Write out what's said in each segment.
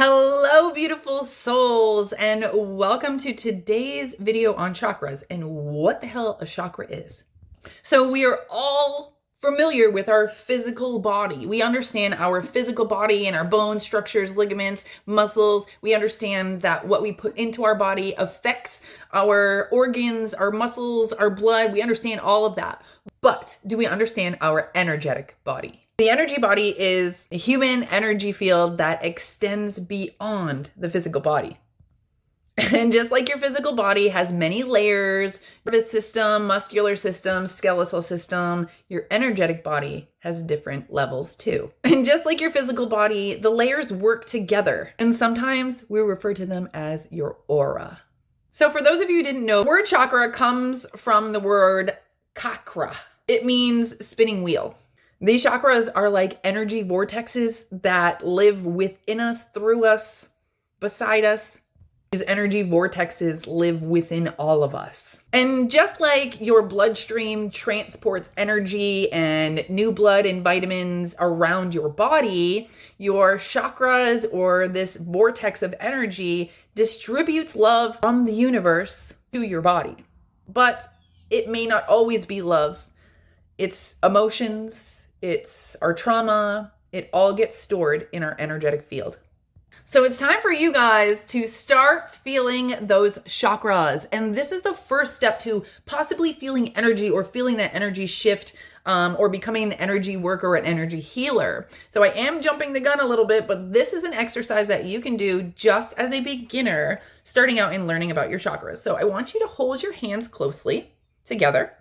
Hello, beautiful souls, and welcome to today's video on chakras and what the hell a chakra is. So we are all familiar with our physical body. We understand our physical body and our bones, structures, ligaments, muscles. We understand that what we put into our body affects our organs, our muscles, our blood. We understand all of that. But do we understand our energetic body? The energy body is a human energy field that extends beyond the physical body. And just like your physical body has many layers, nervous system, muscular system, skeletal system, your energetic body has different levels too. And just like your physical body, the layers work together. And sometimes we refer to them as your aura. So for those of you who didn't know, the word chakra comes from the word Chakra. It means spinning wheel. These chakras are like energy vortexes that live within us, through us, beside us. These energy vortexes live within all of us. And just like your bloodstream transports energy and new blood and vitamins around your body, your chakras, or this vortex of energy, distributes love from the universe to your body. But it may not always be love. It's emotions, it's our trauma, it all gets stored in our energetic field. So it's time for you guys to start feeling those chakras. And this is the first step to possibly feeling energy or feeling that energy shift or becoming an energy worker or an energy healer. So I am jumping the gun a little bit, but this is an exercise that you can do just as a beginner starting out and learning about your chakras. So I want you to hold your hands closely together.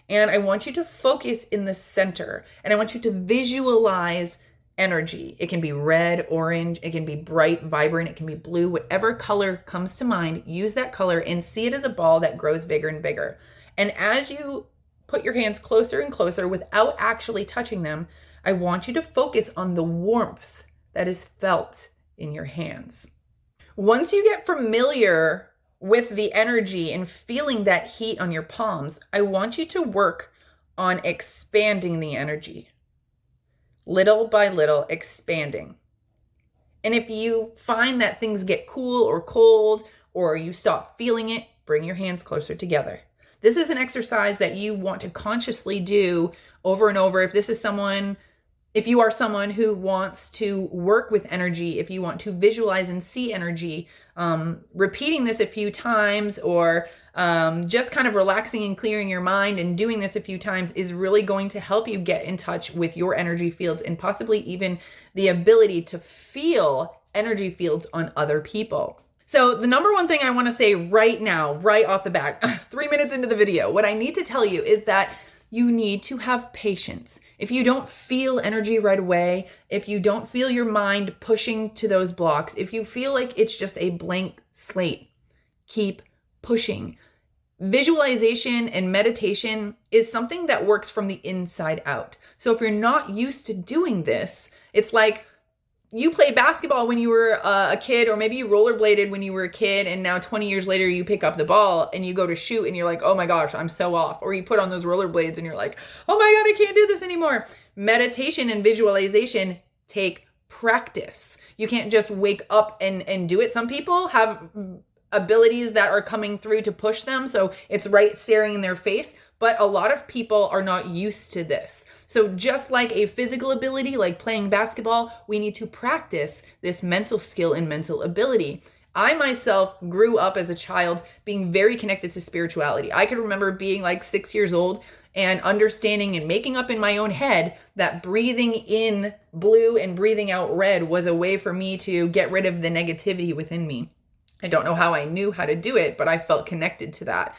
And I want you to focus in the center, and I want you to visualize energy. It can be red, orange, it can be bright, vibrant, it can be blue, whatever color comes to mind, use that color and see it as a ball that grows bigger and bigger. And as you put your hands closer and closer without actually touching them, I want you to focus on the warmth that is felt in your hands. Once you get familiar with the energy and feeling that heat on your palms, I want you to work on expanding the energy. Little by little, expanding. And if you find that things get cool or cold, or you stop feeling it, bring your hands closer together. This is an exercise that you want to consciously do over and over. If you are someone who wants to work with energy, if you want to visualize and see energy, repeating this a few times or just kind of relaxing and clearing your mind and doing this a few times is really going to help you get in touch with your energy fields and possibly even the ability to feel energy fields on other people. So the number one thing I want to say right now, right off the bat, 3 minutes into the video, what I need to tell you is that you need to have patience. If you don't feel energy right away, if you don't feel your mind pushing to those blocks, if you feel like it's just a blank slate, keep pushing. Visualization and meditation is something that works from the inside out. So if you're not used to doing this, it's like you played basketball when you were a kid, or maybe you rollerbladed when you were a kid, and now 20 years later you pick up the ball and you go to shoot and you're like, oh my gosh, I'm so off. Or you put on those rollerblades and you're like, oh my God, I can't do this anymore. Meditation and visualization take practice. You can't just wake up and do it. Some people have abilities that are coming through to push them, so it's right staring in their face, but a lot of people are not used to this. So just like a physical ability, like playing basketball, we need to practice this mental skill and mental ability. I myself grew up as a child being very connected to spirituality. I can remember being like 6 years old and understanding and making up in my own head that breathing in blue and breathing out red was a way for me to get rid of the negativity within me. I don't know how I knew how to do it, but I felt connected to that.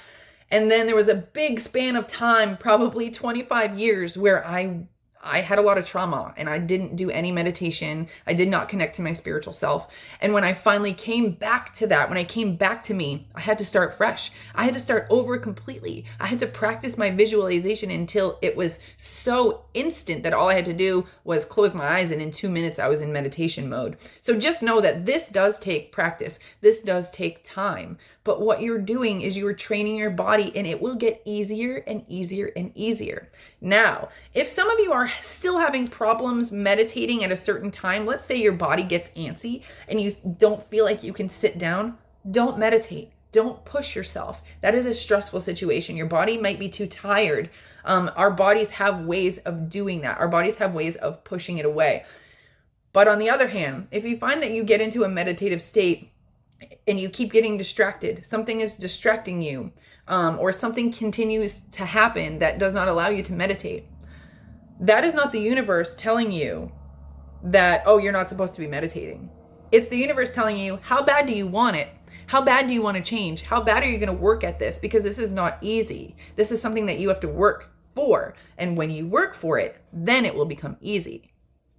And then there was a big span of time, probably 25 years, where I had a lot of trauma and I didn't do any meditation. I did not connect to my spiritual self. And when I finally came back to that, when I came back to me, I had to start fresh. I had to start over completely. I had to practice my visualization until it was so instant that all I had to do was close my eyes, and in 2 minutes I was in meditation mode. So just know that this does take practice. This does take time. But what you're doing is you are training your body, and it will get easier and easier and easier. Now, if some of you are still having problems meditating at a certain time, let's say your body gets antsy and you don't feel like you can sit down, don't meditate. Don't push yourself. That is a stressful situation. Your body might be too tired. Our bodies have ways of doing that. Our bodies have ways of pushing it away. But on the other hand, if you find that you get into a meditative state and you keep getting distracted, something is distracting you, or something continues to happen that does not allow you to meditate, that is not the universe telling you that, oh, you're not supposed to be meditating. It's the universe telling you, how bad do you want it? How bad do you want to change? How bad are you going to work at this? Because this is not easy. This is something that you have to work for. And when you work for it, then it will become easy.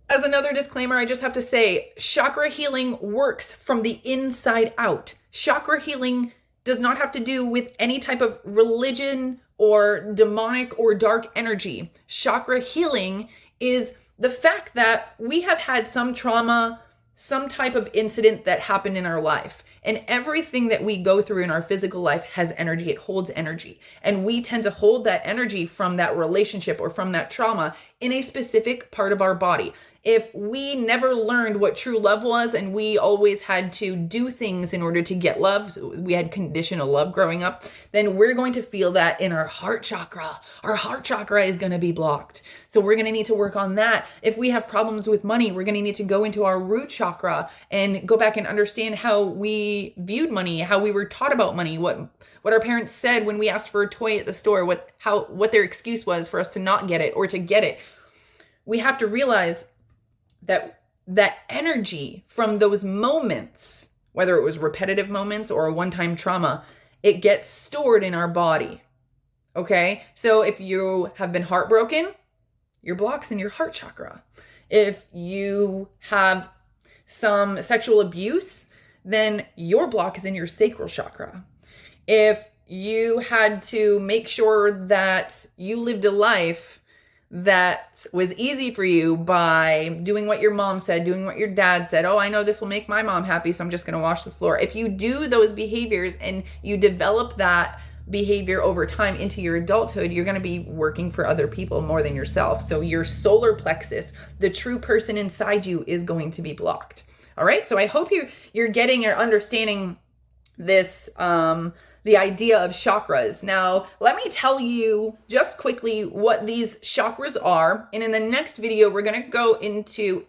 As another disclaimer, I just have to say, chakra healing works from the inside out. Chakra healing does not have to do with any type of religion or demonic or dark energy. Chakra healing is the fact that we have had some trauma, some type of incident that happened in our life. And everything that we go through in our physical life has energy. It holds energy. And we tend to hold that energy from that relationship or from that trauma in a specific part of our body. If we never learned what true love was and we always had to do things in order to get love, we had conditional love growing up, then we're going to feel that in our heart chakra. Our heart chakra is going to be blocked. So we're going to need to work on that. If we have problems with money, we're going to need to go into our root chakra and go back and understand how we viewed money, how we were taught about money, what our parents said when we asked for a toy at the store, what their excuse was for us to not get it or to get it. We have to realize that energy from those moments, whether it was repetitive moments or a one-time trauma, it gets stored in our body. Okay? So if you have been heartbroken, your block's in your heart chakra. If you have some sexual abuse, then your block is in your sacral chakra. If you had to make sure that you lived a life that was easy for you by doing what your mom said, doing what your dad said, oh, I know this will make my mom happy, so I'm just going to wash the floor. If you do those behaviors and you develop that behavior over time into your adulthood, you're going to be working for other people more than yourself. So your solar plexus, the true person inside you, is going to be blocked. All right. So I hope you're getting or understanding this, the idea of chakras. Now, let me tell you just quickly what these chakras are. And in the next video, we're going to go into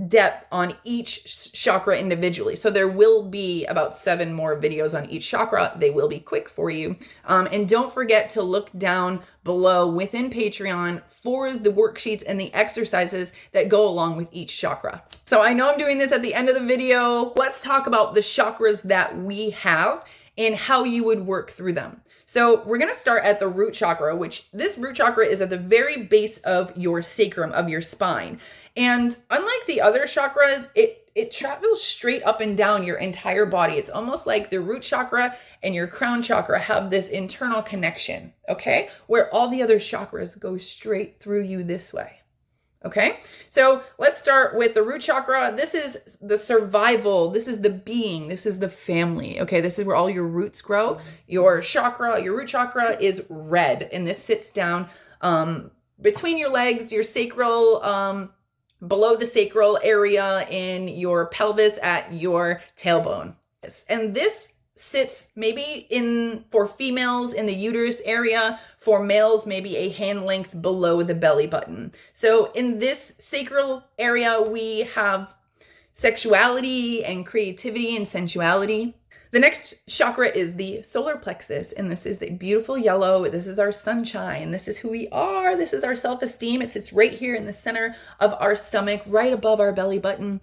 depth on each chakra individually. So there will be about 7 more videos on each chakra. They will be quick for you. And don't forget to look down below within Patreon for the worksheets and the exercises that go along with each chakra. So I know I'm doing this at the end of the video. Let's talk about the chakras that we have and how you would work through them. So we're going to start at the root chakra, which this root chakra is at the very base of your sacrum, of your spine. And unlike the other chakras, it travels straight up and down your entire body. It's almost like the root chakra and your crown chakra have this internal connection, okay? Where all the other chakras go straight through you this way. Okay, so let's start with the root chakra. This is the survival. This is the being. This is the family. Okay, this is where all your roots grow. Your chakra, your root chakra is red, and this sits down between your legs, your sacral, below the sacral area in your pelvis at your tailbone. And this sits maybe for females in the uterus area, for males maybe a hand length below the belly button. So in this sacral area, we have sexuality and creativity and sensuality. The next chakra is the solar plexus, and this is the beautiful yellow. This is our sunshine. This is who we are. This is our self-esteem. It sits right here in the center of our stomach, right above our belly button.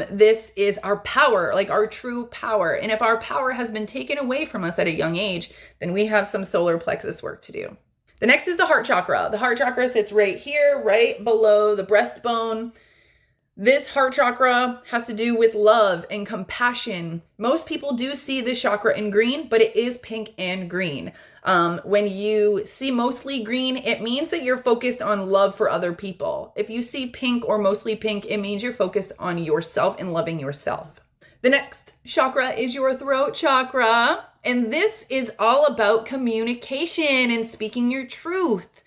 This is our power, like our true power. And if our power has been taken away from us at a young age, then we have some solar plexus work to do. The next is the heart chakra. The heart chakra sits right here, right below the breastbone. This heart chakra has to do with love and compassion. Most people do see this chakra in green, but it is pink and green. When you see mostly green, it means that you're focused on love for other people. If you see pink or mostly pink, it means you're focused on yourself and loving yourself. The next chakra is your throat chakra. And this is all about communication and speaking your truth.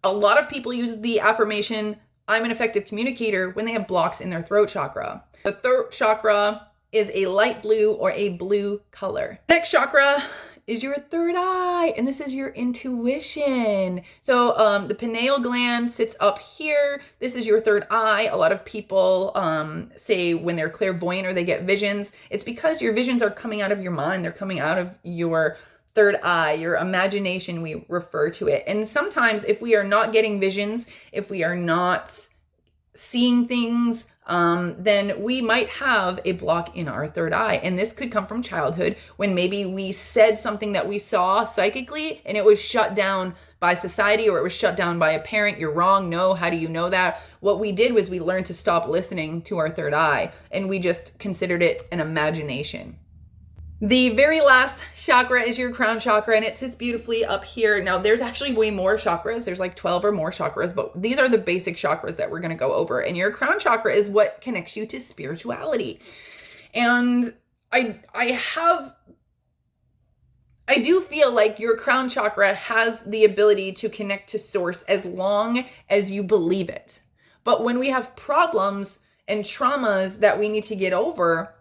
A lot of people use the affirmation, I'm an effective communicator, when they have blocks in their throat chakra. The throat chakra is a light blue or a blue color. Next chakra is your third eye, and this is your intuition. So the pineal gland sits up here. This is your third eye. A lot of people say when they're clairvoyant or they get visions, it's because your visions are coming out of your mind. They're coming out of your third eye, your imagination, we refer to it. And sometimes if we are not getting visions, if we are not seeing things, then we might have a block in our third eye. And this could come from childhood, when maybe we said something that we saw psychically and it was shut down by society, or it was shut down by a parent. You're wrong. No, how do you know that? What we did was we learned to stop listening to our third eye, and we just considered it an imagination. The very last chakra is your crown chakra, and it sits beautifully up here. Now, there's actually way more chakras. There's like 12 or more chakras, but these are the basic chakras that we're going to go over. And your crown chakra is what connects you to spirituality. And I do feel like your crown chakra has the ability to connect to source as long as you believe it. But when we have problems and traumas that we need to get over,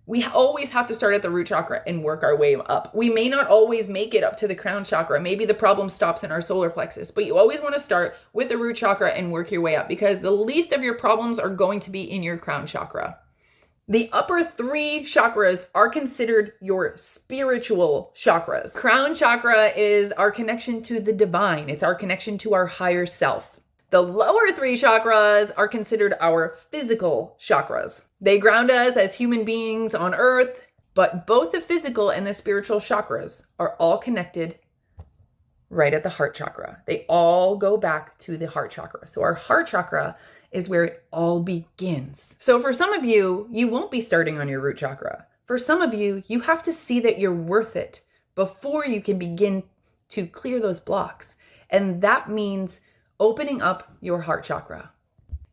we always have to start at the root chakra and work our way up. We may not always make it up to the crown chakra. Maybe the problem stops in our solar plexus, but you always want to start with the root chakra and work your way up, because the least of your problems are going to be in your crown chakra. The upper three chakras are considered your spiritual chakras. Crown chakra is our connection to the divine. It's our connection to our higher self. The lower three chakras are considered our physical chakras. They ground us as human beings on earth, but both the physical and the spiritual chakras are all connected right at the heart chakra. They all go back to the heart chakra. So our heart chakra is where it all begins. So for some of you, you won't be starting on your root chakra. For some of you, you have to see that you're worth it before you can begin to clear those blocks. And that means opening up your heart chakra.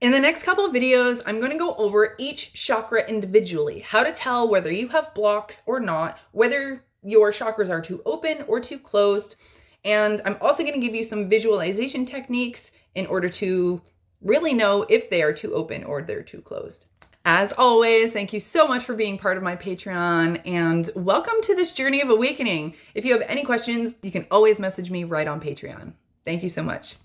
In the next couple of videos, I'm going to go over each chakra individually, how to tell whether you have blocks or not, whether your chakras are too open or too closed. And I'm also going to give you some visualization techniques in order to really know if they are too open or they're too closed. As always, thank you so much for being part of my Patreon, and welcome to this journey of awakening. If you have any questions, you can always message me right on Patreon. Thank you so much.